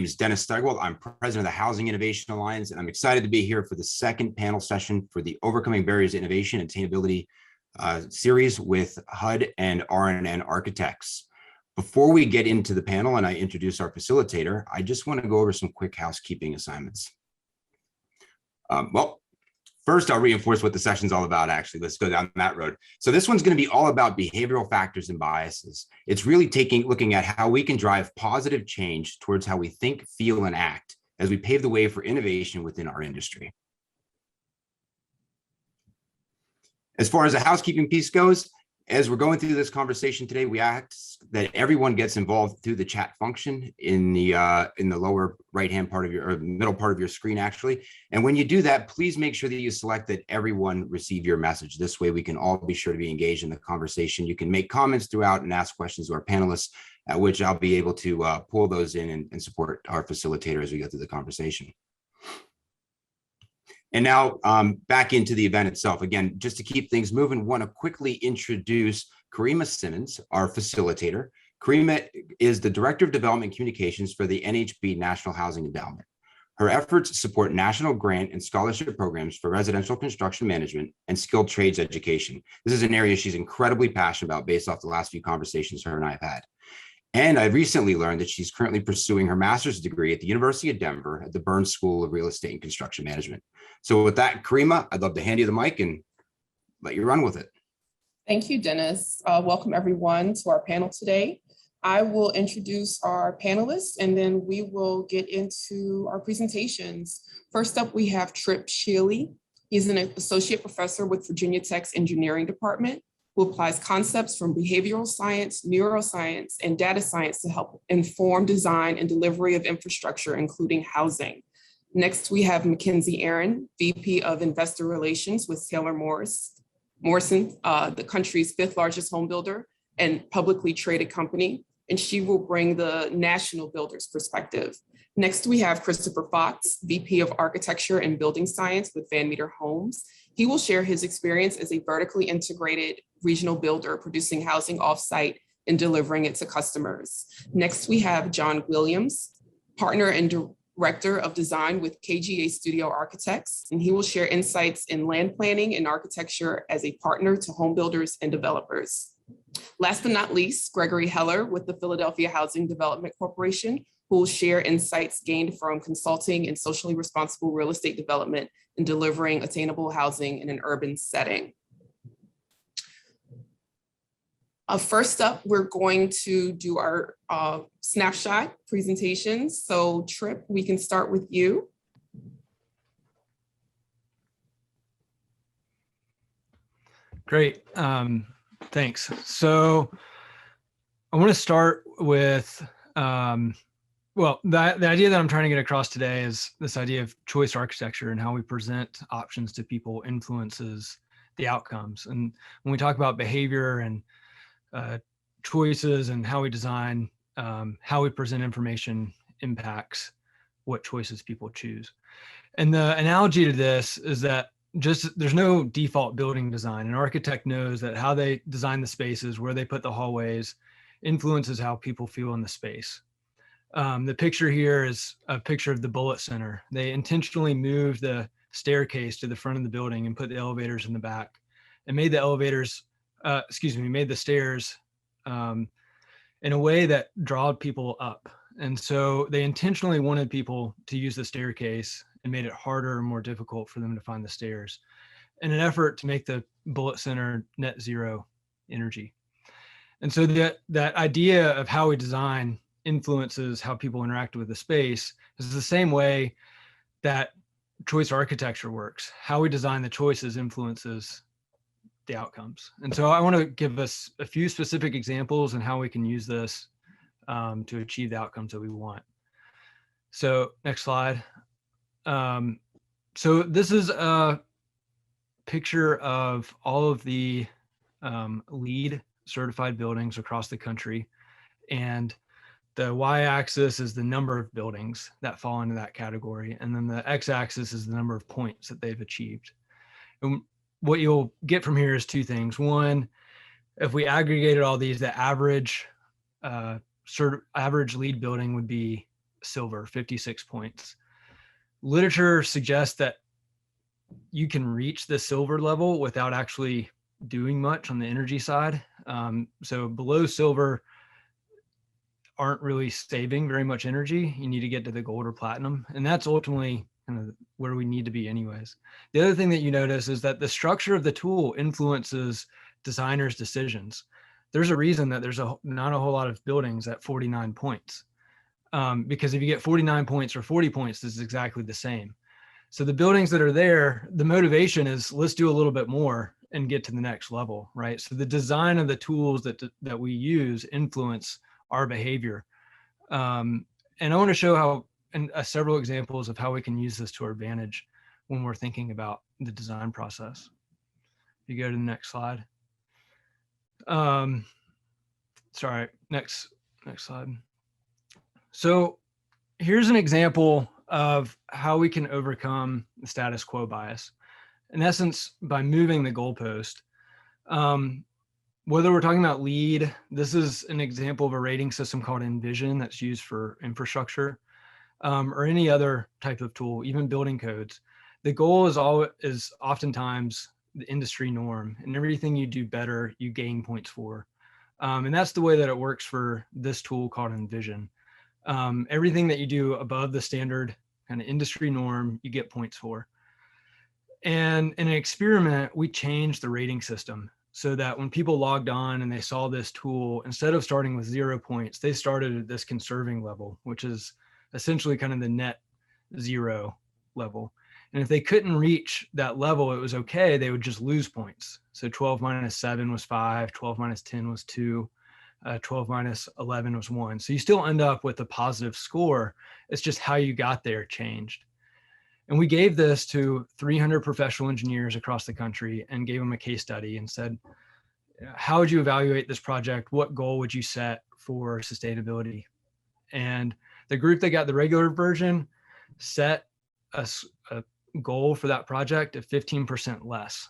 is Dennis Stegwald. I'm president of the Housing Innovation Alliance, and I'm excited to be here for the second panel session for the Overcoming Barriers to Innovation and Attainability series with HUD and Aron and Architects. Before we get into the panel and I introduce our facilitator, I just want to go over some quick housekeeping assignments. First, I'll reinforce what the session's all about, actually. Let's go down that road. So this one's going to be all about behavioral factors and biases. It's really looking at how we can drive positive change towards how we think, feel, and act as we pave the way for innovation within our industry. As far as the housekeeping piece goes, as we're going through this conversation today, we ask that everyone gets involved through the chat function in the lower right-hand part of your, or middle part of your screen, actually. And when you do that, please make sure that you select that everyone receive your message. This way we can all be sure to be engaged in the conversation. You can make comments throughout and ask questions to our panelists, at which I'll be able to pull those in and support our facilitator as we go through the conversation. And now back into the event itself. Again, just to keep things moving, want to quickly introduce Karima Simmons, our facilitator. Karima is the Director of Development Communications for the NHB National Housing Endowment. Her efforts support national grant and scholarship programs for residential construction management and skilled trades education. This is an area she's incredibly passionate about based off the last few conversations her and I have had. And I recently learned that she's currently pursuing her master's degree at the University of Denver at the Burns School of Real Estate and Construction Management. So with that, Karima, I'd love to hand you the mic and let you run with it. Thank you, Dennis. Welcome everyone to our panel today. I will introduce our panelists and then we will get into our presentations. First up, we have Tripp Shealy. He's an associate professor with Virginia Tech's engineering department, who applies concepts from behavioral science, neuroscience, and data science to help inform design and delivery of infrastructure, including housing. Next, we have Mackenzie Aron, VP of Investor Relations with Taylor Morrison, the country's 5th largest home builder and publicly traded company, and she will bring the national builder's perspective. Next, we have Christopher Fox, VP of Architecture and Building Science with Van Meter Homes. He will share his experience as a vertically integrated regional builder producing housing offsite and delivering it to customers. Next, we have John Guilliams, partner and director of design with KGA Studio Architects, and he will share insights in land planning and architecture as a partner to home builders and developers. Last but not least, Gregory Heller with the Philadelphia Housing Development Corporation, who will share insights gained from consulting in socially responsible real estate development and delivering attainable housing in an urban setting. First up, we're going to do our snapshot presentations. So Tripp, we can start with you. Great, thanks. So I want to start with, well, the idea that I'm trying to get across today is this idea of choice architecture and how we present options to people influences the outcomes. And when we talk about behavior and choices and how we design, how we present information impacts what choices people choose. And the analogy to this is that there's no default building design. An architect knows that how they design the spaces, where they put the hallways, influences how people feel in the space. The picture here is a picture of the Bullitt Center. They intentionally moved the staircase to the front of the building and put the elevators in the back and made the elevators, made the stairs in a way that drawed people up. And so they intentionally wanted people to use the staircase and made it harder and more difficult for them to find the stairs in an effort to make the Bullitt Center net zero energy. And so that idea of how we design influences how people interact with the space is the same way that choice architecture works. How we design the choices influences the outcomes. And so I want to give us a few specific examples and how we can use this to achieve the outcomes that we want. So next slide. So this is a picture of all of the LEED certified buildings across the country. And the y-axis is the number of buildings that fall into that category. And then the x-axis is the number of points that they've achieved. And what you'll get from here is two things. One, if we aggregated all these, the average LEED building would be silver, 56 points. Literature suggests that you can reach the silver level without actually doing much on the energy side. So below silver aren't really saving very much energy. You need to get to the gold or platinum, and that's ultimately kind of where we need to be anyways. The other thing that you notice is that the structure of the tool influences designers' decisions. There's a reason that there's not a whole lot of buildings at 49 points, because if you get 49 points or 40 points, this is exactly the same. So the buildings that are there, the motivation is let's do a little bit more and get to the next level, right? So the design of the tools that we use influence our behavior. And I want to show how, and several examples of how we can use this to our advantage when we're thinking about the design process. If you go to the next slide. Sorry, next slide. So here's an example of how we can overcome the status quo bias. In essence, by moving the goalpost. Whether we're talking about LEED, this is an example of a rating system called Envision that's used for infrastructure, or any other type of tool, even building codes. The goal is oftentimes the industry norm, and everything you do better, you gain points for. And that's the way that it works for this tool called Envision. Everything that you do above the standard kind of industry norm, you get points for. And in an experiment, we changed the rating system so that when people logged on and they saw this tool, instead of starting with 0 points, they started at this conserving level, which is essentially kind of the net 0 level. And if they couldn't reach that level, it was okay, they would just lose points. So 12 minus 7 was 5, 12 minus 10 was 2, 12 minus 11 was 1. So you still end up with a positive score. It's just how you got there changed. And we gave this to 300 professional engineers across the country and gave them a case study and said, how would you evaluate this project? What goal would you set for sustainability? And the group that got the regular version set a goal for that project of 15% less.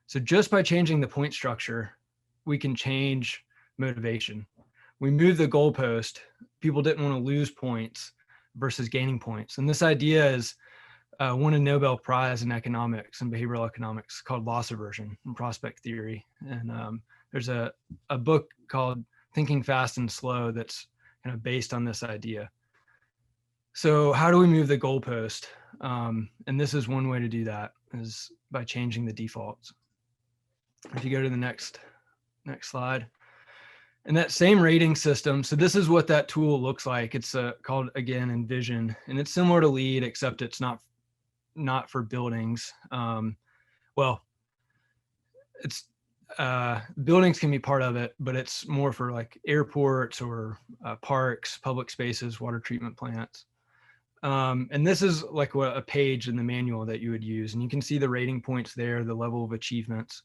So just by changing the point structure, we can change motivation. We moved the goalpost. People didn't want to lose points versus gaining points. And this idea is won a Nobel Prize in economics and behavioral economics called loss aversion and prospect theory. And there's a book called Thinking Fast and Slow that's kind of based on this idea. So how do we move the goalpost? And this is one way to do that, is by changing the defaults. If you go to the next slide. And that same rating system, so this is what that tool looks like. It's called, again, Envision, and it's similar to LEED, except it's not for buildings. Well, it's buildings can be part of it, but it's more for like airports or parks, public spaces, water treatment plants. And this is like a page in the manual that you would use, and you can see the rating points there, the level of achievements.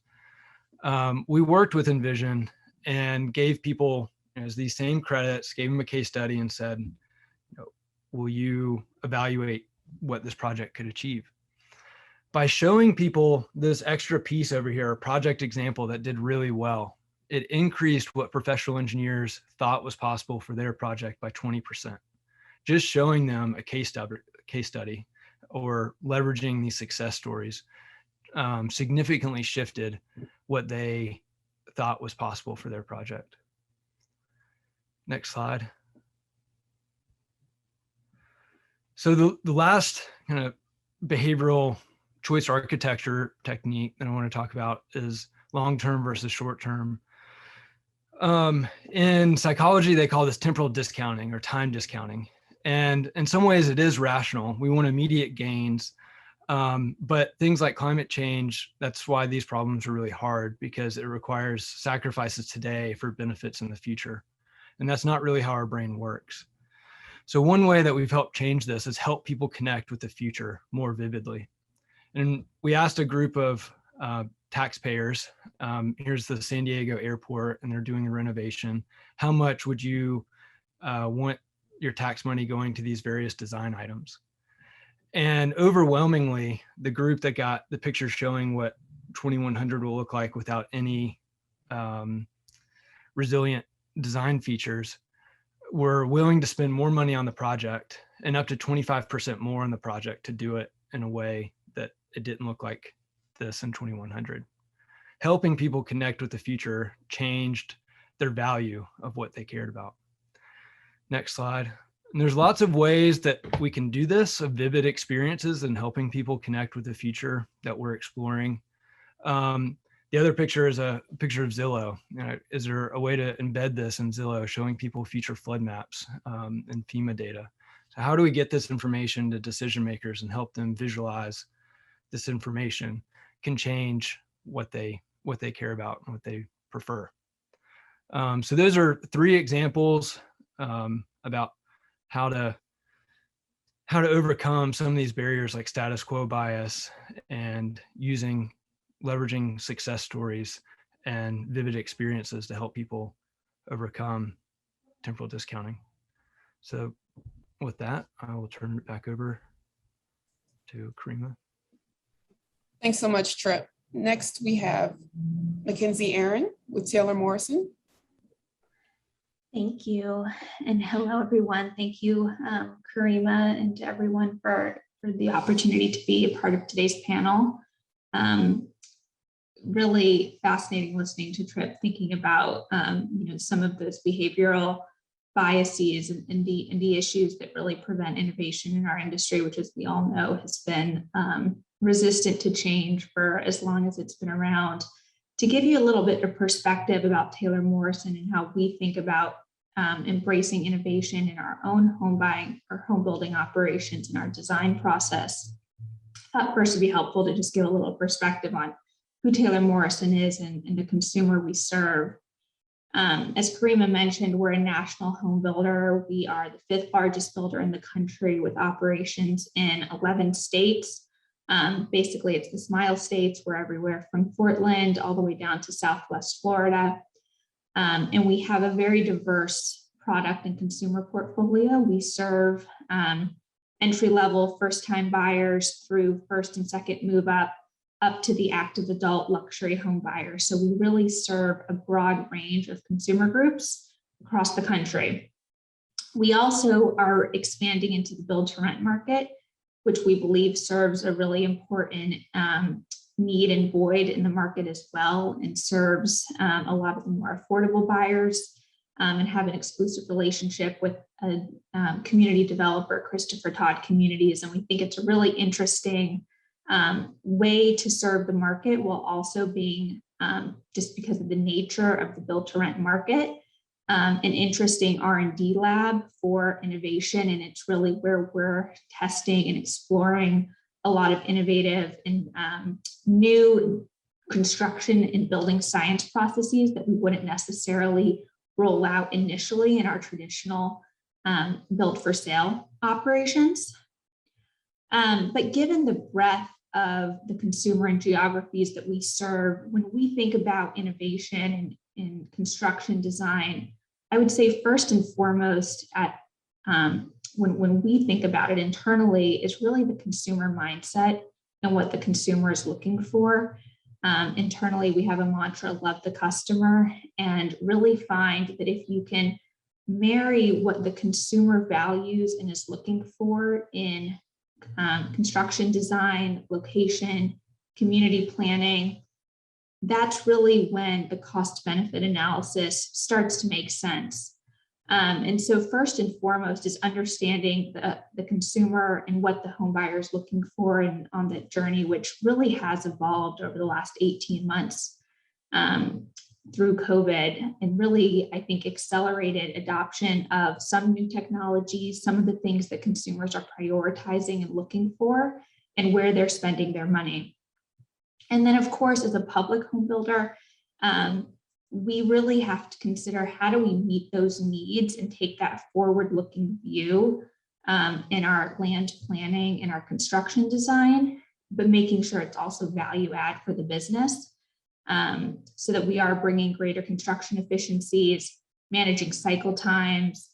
We worked with Envision and gave people these same credits, gave them a case study and said, will you evaluate what this project could achieve? By showing people this extra piece over here, a project example that did really well, it increased what professional engineers thought was possible for their project by 20%. Just showing them a case study or leveraging these success stories significantly shifted what they thought was possible for their project. Next slide. So the last kind of behavioral choice architecture technique that I want to talk about is long-term versus short-term. In psychology, they call this temporal discounting or time discounting. And in some ways it is rational. We want immediate gains, but things like climate change, that's why these problems are really hard, because it requires sacrifices today for benefits in the future. And that's not really how our brain works. So one way that we've helped change this is help people connect with the future more vividly. And we asked a group of taxpayers, here's the San Diego airport, and they're doing a renovation. How much would you want your tax money going to these various design items? And overwhelmingly, the group that got the picture showing what 2100 will look like without any resilient design features were willing to spend more money on the project and up to 25% more on the project to do it in a way that it didn't look like this in 2100. Helping people connect with the future changed their value of what they cared about. Next slide. And there's lots of ways that we can do this, of vivid experiences and helping people connect with the future that we're exploring. The other picture is a picture of Zillow. Is there a way to embed this in Zillow, showing people future flood maps and FEMA data? So how do we get this information to decision makers and help them visualize this information can change what they care about and what they prefer? So those are 3 examples about how to overcome some of these barriers like status quo bias and leveraging success stories and vivid experiences to help people overcome temporal discounting. So with that, I will turn it back over to Karima. Thanks so much, Tripp. Next, we have Mackenzie Aron with Taylor Morrison. Thank you. And hello, everyone. Thank you, Karima, and to everyone for the opportunity to be a part of today's panel. Really fascinating listening to Tripp, thinking about some of those behavioral biases and the issues that really prevent innovation in our industry, which, as we all know, has been resistant to change for as long as it's been around. To give you a little bit of perspective about Taylor Morrison and how we think about embracing innovation in our own home buying or home building operations and our design process, I thought first it'd be helpful to just give a little perspective on who Taylor Morrison is and the consumer we serve. As Karima mentioned, we're a national home builder. We are the 5th largest builder in the country with operations in 11 states. Basically, it's the Smile States. We're everywhere from Portland all the way down to Southwest Florida. And we have a very diverse product and consumer portfolio. We serve entry-level first-time buyers through first and second up to the active adult luxury home buyers. So we really serve a broad range of consumer groups across the country. We also are expanding into the build-to-rent market, which we believe serves a really important need and void in the market as well, and serves a lot of the more affordable buyers, and have an exclusive relationship with a community developer, Christopher Todd Communities. And we think it's a really interesting way to serve the market, while also being, just because of the nature of the build-to-rent market, an interesting R&D lab for innovation. And it's really where we're testing and exploring a lot of innovative and new construction and building science processes that we wouldn't necessarily roll out initially in our traditional build for sale operations. But given the breadth of the consumer and geographies that we serve, when we think about innovation in construction design, I would say first and foremost when we think about it internally is really the consumer mindset and what the consumer is looking for. Internally, we have a mantra, love the customer, and really find that if you can marry what the consumer values and is looking for in construction design, location, community planning, that's really when the cost benefit analysis starts to make sense. And so first and foremost is understanding the consumer and what the home buyer is looking for and on that journey, which really has evolved over the last 18 months through COVID, and really, I think, accelerated adoption of some new technologies, some of the things that consumers are prioritizing and looking for, and where they're spending their money. And then, of course, as a public home builder, we really have to consider how do we meet those needs and take that forward-looking view in our land planning and our construction design, but making sure it's also value add for the business, so that we are bringing greater construction efficiencies, managing cycle times.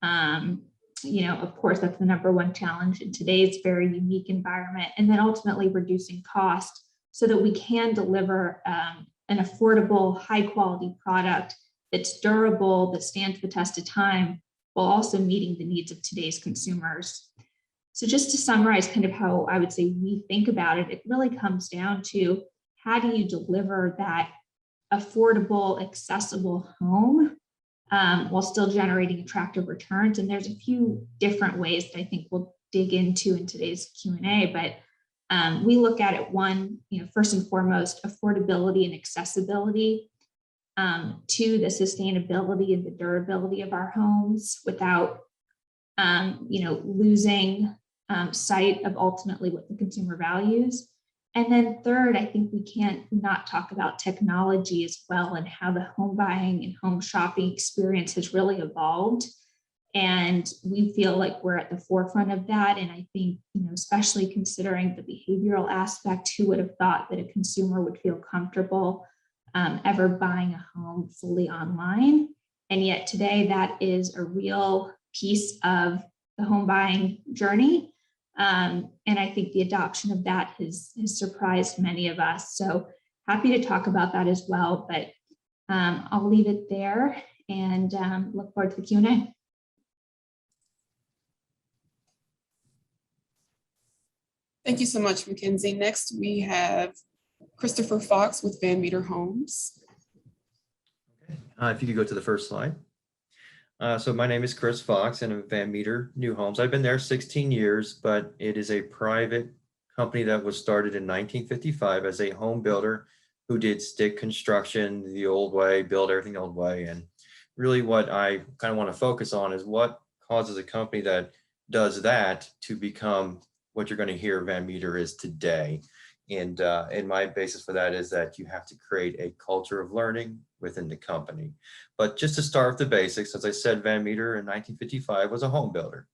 Of course, that's the #1 challenge in today's very unique environment, and then ultimately reducing cost so that we can deliver an affordable, high quality product that's durable, that stands the test of time, while also meeting the needs of today's consumers. So just to summarize kind of how I would say we think about it, it really comes down to how do you deliver that affordable, accessible home while still generating attractive returns. And there's a few different ways that I think we'll dig into in today's Q&A, but we look at it, one, first and foremost, affordability and accessibility. Two, the sustainability and the durability of our homes without, losing sight of ultimately what the consumer values. And then third, I think we can't not talk about technology as well and how the home buying and home shopping experience has really evolved. And we feel like we're at the forefront of that. And I think, especially considering the behavioral aspect, who would have thought that a consumer would feel comfortable ever buying a home fully online? And yet today that is a real piece of the home buying journey. And I think the adoption of that has surprised many of us. So happy to talk about that as well, but I'll leave it there and look forward to the Q&A. Thank you so much, Mackenzie. Next, we have Christopher Fox with Van Metre Homes. If you could go to the first slide. So my name is Chris Fox and I'm Van Metre New Homes. I've been there 16 years, but it is a private company that was started in 1955 as a home builder who did stick construction the old way, build everything the old way. And really what I kind of want to focus on is what causes a company that does that to become what you're going to hear Van Metre is today. And my basis for that is that you have to create a culture of learning within the company. But just to start with the basics, as I said, Van Metre in 1955 was a home builder.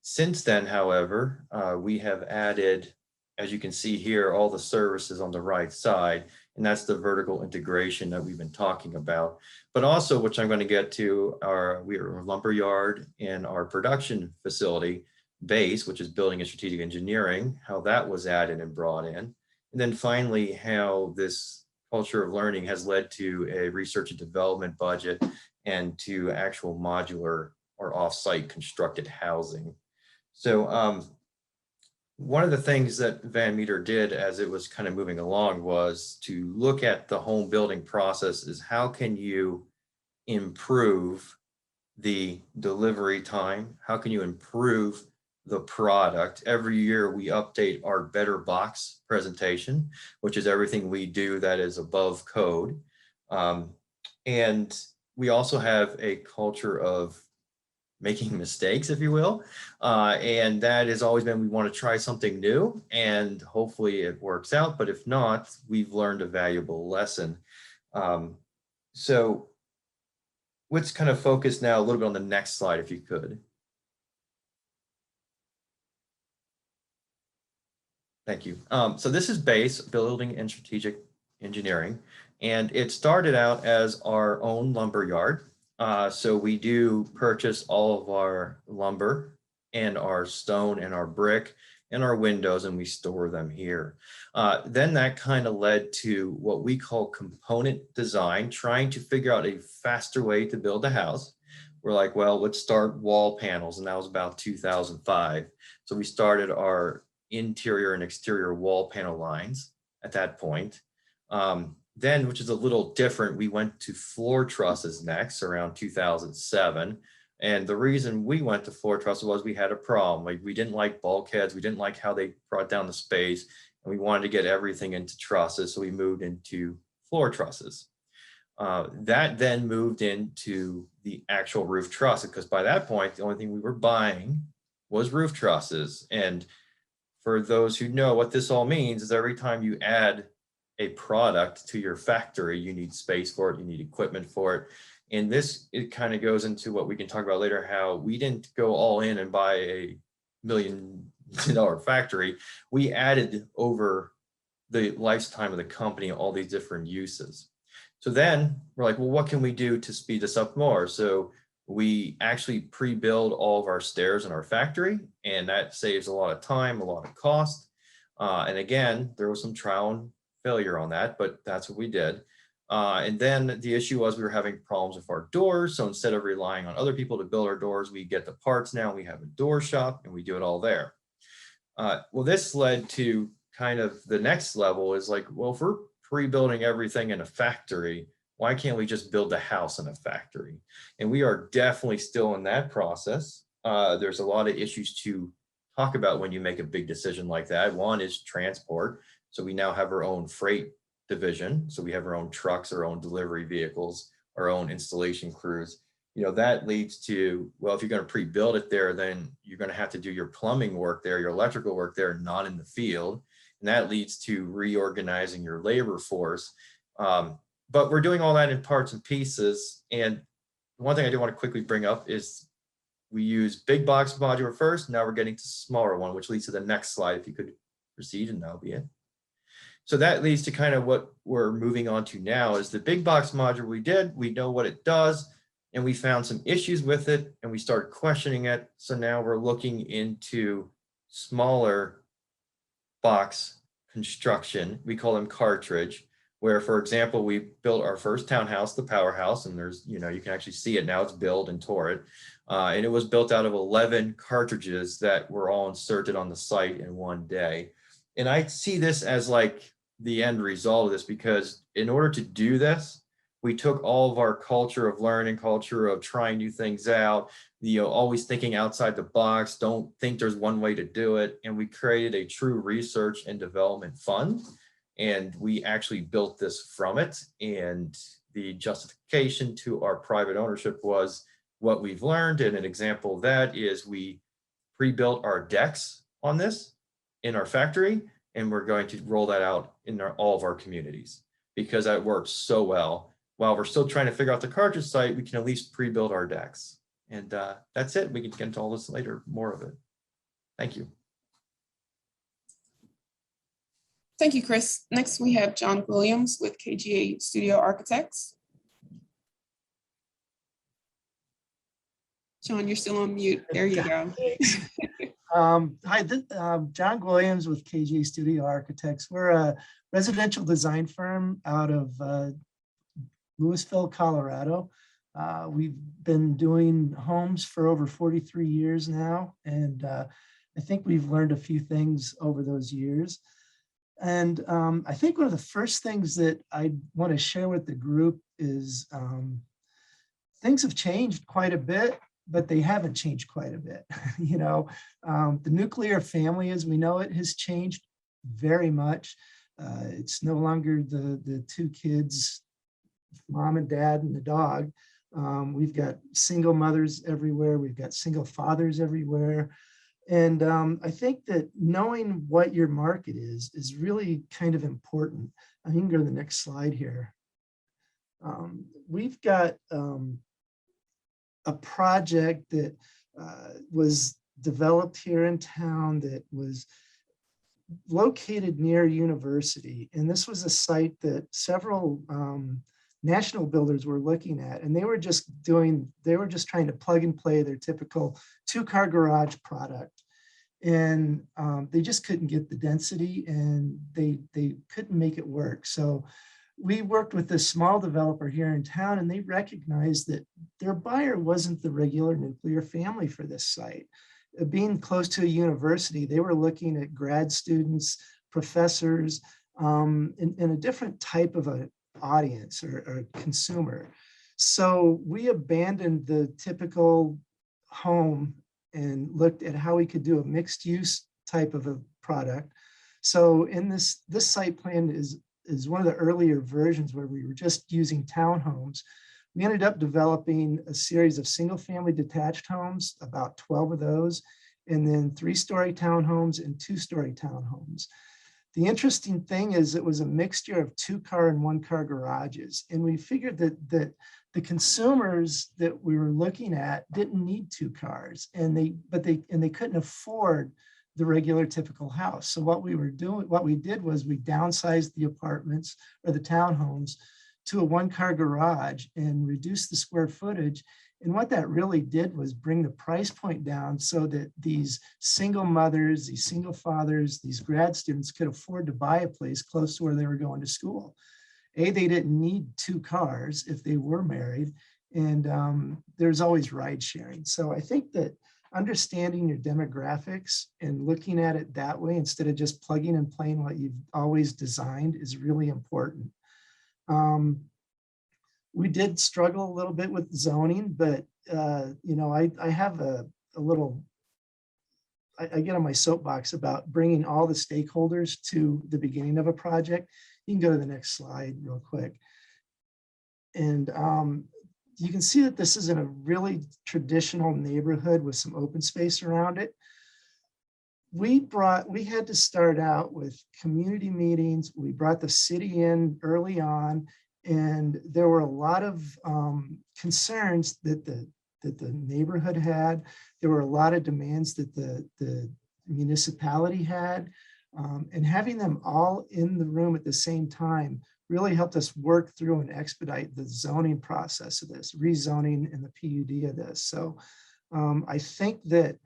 Since then, however, we have added, as you can see here, all the services on the right side, and that's the vertical integration that we've been talking about. But also, which I'm going to get to, we are a lumber yard in our production facility base, which is building and strategic engineering, how that was added and brought in. And then finally, how this culture of learning has led to a research and development budget and to actual modular or off-site constructed housing. So one of the things that Van Metre did as it was kind of moving along was to look at the home building process is how can you improve the delivery time? How can you improve the product? Every year we update our Better Box presentation, which is everything we do that is above code. And we also have a culture of making mistakes, if you will. And that has always been, we want to try something new and hopefully it works out. But if not, we've learned a valuable lesson. So let's kind of focus now a little bit on the next slide, if you could. Thank you. So this is BASE, Building and Strategic Engineering, and it started out as our own lumber yard. So we do purchase all of our lumber and our stone and our brick and our windows, and we store them here. Then that kind of led to what we call component design, trying to figure out a faster way to build a house. We're like, well, let's start wall panels, and that was about 2005. So we started our interior and exterior wall panel lines at that point. Then, which is a little different, we went to floor trusses next around 2007. And the reason we went to floor trusses was we had a problem. Like we didn't like bulkheads. We didn't like how they brought down the space. And we wanted to get everything into trusses. So we moved into floor trusses. That then moved into the actual roof trusses, because by that point, the only thing we were buying was roof trusses. And for those who know what this all means is every time you add a product to your factory, you need space for it, you need equipment for it. And this, it kind of goes into what we can talk about later, how we didn't go all in and buy a $1 million factory. We added over the lifetime of the company all these different uses. So then we're like, well, what can we do to speed this up more? So we actually pre-build all of our stairs in our factory, and that saves a lot of time, a lot of cost. And again, there was some trial and failure on that, but that's what we did. And then the issue was we were having problems with our doors. So instead of relying on other people to build our doors, we get the parts now. We have a door shop and we do it all there. Well, this led to kind of the next level is like, well, if we're pre-building everything in a factory, why can't we just build a house in a factory? And we are definitely still in that process. There's a lot of issues to talk about when you make a big decision like that. One is transport. So we now have our own freight division. So we have our own trucks, our own delivery vehicles, our own installation crews. You know, that leads to, well, if you're going to pre-build it there, then you're going to have to do your plumbing work there, your electrical work there, not in the field. And that leads to reorganizing your labor force. But we're doing all that in parts and pieces. And one thing I do want to quickly bring up is we use big box modular first. Now we're getting to smaller one, which leads to the next slide. If you could proceed, and that'll be it. So that leads to kind of what we're moving on to now is the big box module we know what it does, and we found some issues with it and we started questioning it. So now we're looking into smaller box construction. We call them cartridge, where, for example, we built our first townhouse, the powerhouse, and there's, you know, you can actually see it now, it's built and tore it. And it was built out of 11 cartridges that were all inserted on the site in one day. And I see this as like the end result of this, because in order to do this, we took all of our culture of learning, culture of trying new things out, you know, always thinking outside the box, don't think there's one way to do it. And we created a true research and development fund. And we actually built this from it. And the justification to our private ownership was what we've learned. And an example of that is we pre-built our decks on this in our factory, and we're going to roll that out in all of our communities because that works so well. While we're still trying to figure out the cartridge site, we can at least pre-build our decks. And that's it. We can get into all this later, more of it. Thank you. Thank you, Chris. Next, we have John Guilliams with KGA Studio Architects. John, you're still on mute. There you go. Hi, John Guilliams with KGA Studio Architects. We're a residential design firm out of Louisville, Colorado. We've been doing homes for over 43 years now, and I think we've learned a few things over those years. And I think one of the first things that I want to share with the group is things have changed quite a bit, but they haven't changed quite a bit. You know, the nuclear family as we know it has changed very much. It's no longer the two kids, mom and dad and the dog. We've got single mothers everywhere. We've got single fathers everywhere. And I think that knowing what your market is really kind of important. I can go to the next slide here. We've got a project that was developed here in town that was located near university. And this was a site that several national builders were looking at, and they were just trying to plug and play their typical two-car garage product. And they just couldn't get the density, and they couldn't make it work. So we worked with a small developer here in town, and they recognized that their buyer wasn't the regular nuclear family for this site. Being close to a university, they were looking at grad students, professors, in a different type of a audience or consumer. So we abandoned the typical home and looked at how we could do a mixed use type of a product. So in this site plan is one of the earlier versions where we were just using townhomes. We ended up developing a series of single family detached homes, about 12 of those, and then 3-story townhomes and 2-story townhomes. The interesting thing is it was a mixture of 2-car and 1-car garages. And we figured that the consumers that we were looking at didn't need 2 cars, and they couldn't afford the regular typical house. So what we did was we downsized the apartments or the townhomes to a 1-car garage and reduced the square footage. And what that really did was bring the price point down so that these single mothers, these single fathers, these grad students could afford to buy a place close to where they were going to school. they didn't need 2 cars if they were married, and there's always ride sharing. So I think that understanding your demographics and looking at it that way instead of just plugging and playing what you've always designed is really important. We did struggle a little bit with zoning, but you know, I have a little, I get on my soapbox about bringing all the stakeholders to the beginning of a project. You can go to the next slide real quick. And you can see that this is in a really traditional neighborhood with some open space around it. We had to start out with community meetings. We brought the city in early on, and there were a lot of concerns that the neighborhood had. There were a lot of demands that the municipality had, and having them all in the room at the same time really helped us work through and expedite the zoning process of this, rezoning and the PUD of this. So I think that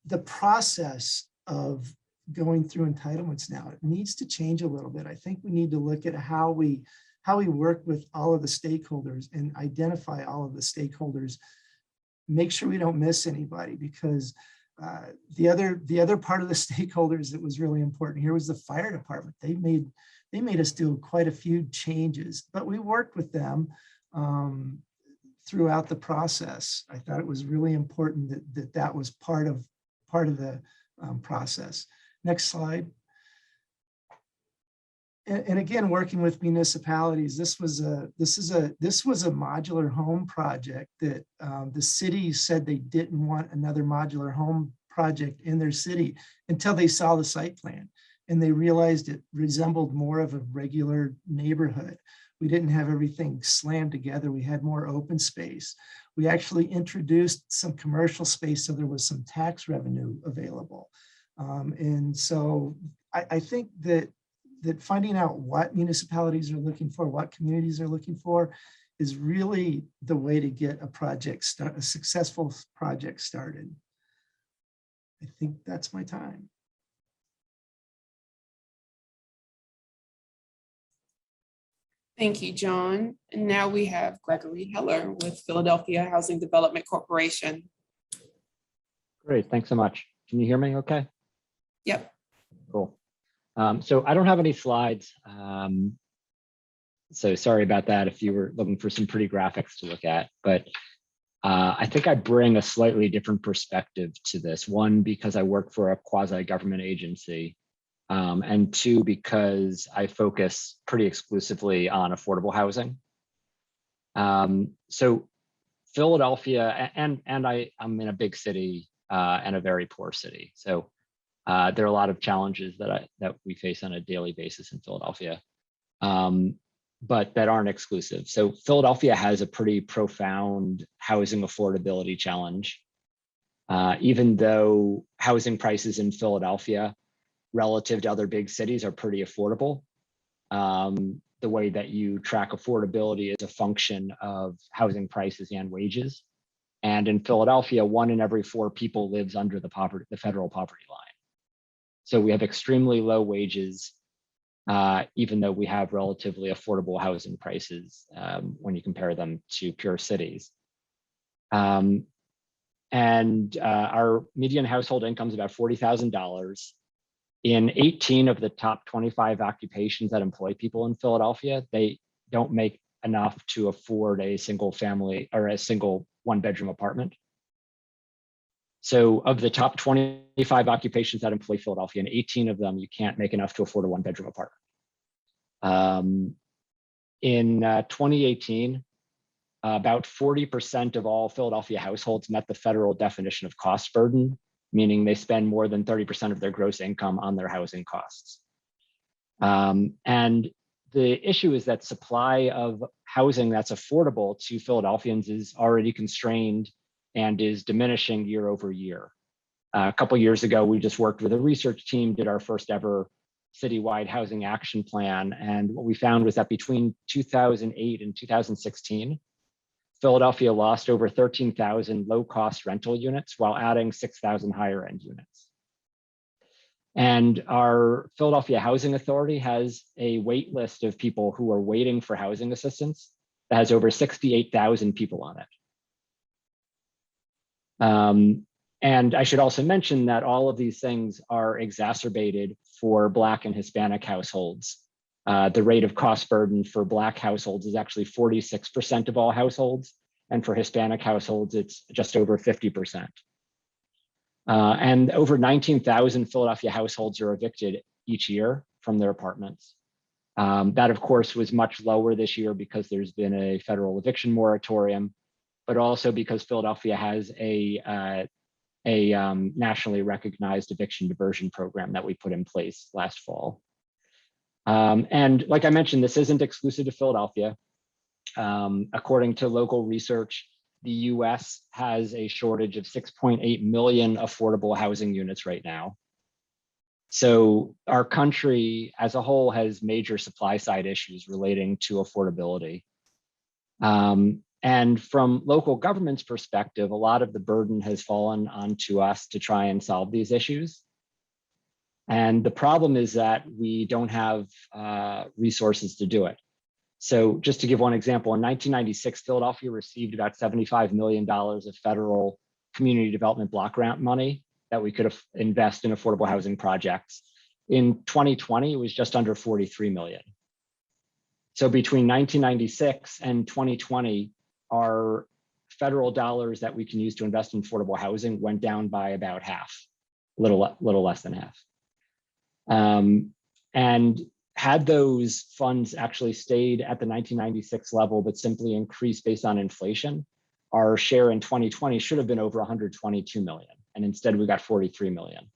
the process of going through entitlements now, it needs to change a little bit. I think we need to look at how we work with all of the stakeholders and identify all of the stakeholders, make sure we don't miss anybody, because the other part of the stakeholders that was really important here was the fire department. They made us do quite a few changes, but we worked with them throughout the process. I thought it was really important that was part of the process. Next slide. And again, working with municipalities, this was a modular home project that the city said they didn't want another modular home project in their city until they saw the site plan, and they realized it resembled more of a regular neighborhood. We didn't have everything slammed together. We had more open space. We actually introduced some commercial space, so there was some tax revenue available. And so I think that finding out what municipalities are looking for, what communities are looking for, is really the way to get a successful project started. I think that's my time. Thank you, John. And now we have Gregory Heller with Philadelphia Housing Development Corporation. Great, thanks so much. Can you hear me okay? Yep. Cool. So I don't have any slides. So sorry about that if you were looking for some pretty graphics to look at, but I think I bring a slightly different perspective to this. One, because I work for a quasi-government agency, and two, because I focus pretty exclusively on affordable housing. So Philadelphia, and I'm in a big city and a very poor city. So there are a lot of challenges that we face on a daily basis in Philadelphia, but that aren't exclusive. So Philadelphia has a pretty profound housing affordability challenge. Even though housing prices in Philadelphia relative to other big cities are pretty affordable, the way that you track affordability is a function of housing prices and wages. And in Philadelphia, 1 in every 4 people lives under the federal poverty line. So we have extremely low wages, even though we have relatively affordable housing prices when you compare them to pure cities. And our median household income is about $40,000. In 18 of the top 25 occupations that employ people in Philadelphia, they don't make enough to afford a single family or a single 1-bedroom apartment. So of the top 25 occupations that employ Philadelphia, in 18 of them, you can't make enough to afford a 1-bedroom apartment. In 2018, about 40% of all Philadelphia households met the federal definition of cost burden, meaning they spend more than 30% of their gross income on their housing costs. And the issue is that supply of housing that's affordable to Philadelphians is already constrained and is diminishing year over year. A couple of years ago, we just worked with a research team, did our first ever citywide housing action plan. And what we found was that between 2008 and 2016, Philadelphia lost over 13,000 low-cost rental units while adding 6,000 higher-end units. And our Philadelphia Housing Authority has a wait list of people who are waiting for housing assistance that has over 68,000 people on it. And I should also mention that all of these things are exacerbated for Black and Hispanic households. The rate of cost burden for Black households is actually 46% of all households, and for Hispanic households, it's just over 50%. And over 19,000 Philadelphia households are evicted each year from their apartments. That, of course, was much lower this year because there's been a federal eviction moratorium, but also because Philadelphia has a nationally recognized eviction diversion program that we put in place last fall. And like I mentioned, this isn't exclusive to Philadelphia. According to local research, the US has a shortage of 6.8 million affordable housing units right now. So our country as a whole has major supply side issues relating to affordability. And from local government's perspective, a lot of the burden has fallen onto us to try and solve these issues. And the problem is that we don't have resources to do it. So just to give one example, in 1996, Philadelphia received about $75 million of federal community development block grant money that we could invest in affordable housing projects. In 2020, it was just under 43 million. So between 1996 and 2020, our federal dollars that we can use to invest in affordable housing went down by about half, a little less than half. And had those funds actually stayed at the 1996 level, but simply increased based on inflation, our share in 2020 should have been over 122 million. And instead we got 43 million.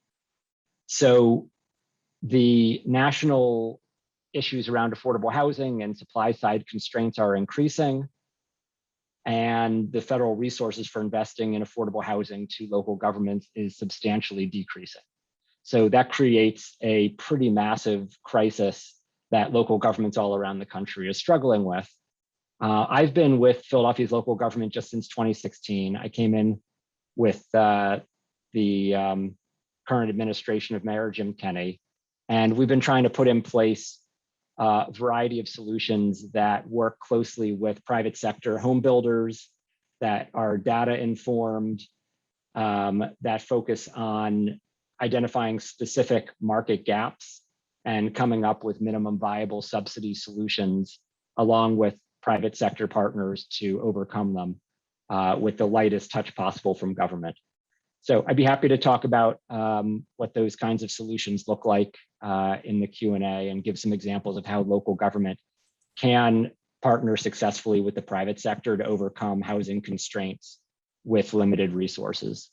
So the national issues around affordable housing and supply side constraints are increasing. And the federal resources for investing in affordable housing to local governments is substantially decreasing. So that creates a pretty massive crisis that local governments all around the country are struggling with. I've been with Philadelphia's local government just since 2016. I came in with the current administration of Mayor Jim Kenney, and we've been trying to put in place a variety of solutions that work closely with private sector home builders, that are data informed, that focus on identifying specific market gaps and coming up with minimum viable subsidy solutions along with private sector partners to overcome them with the lightest touch possible from government. So I'd be happy to talk about what those kinds of solutions look like in the Q&A and give some examples of how local government can partner successfully with the private sector to overcome housing constraints with limited resources.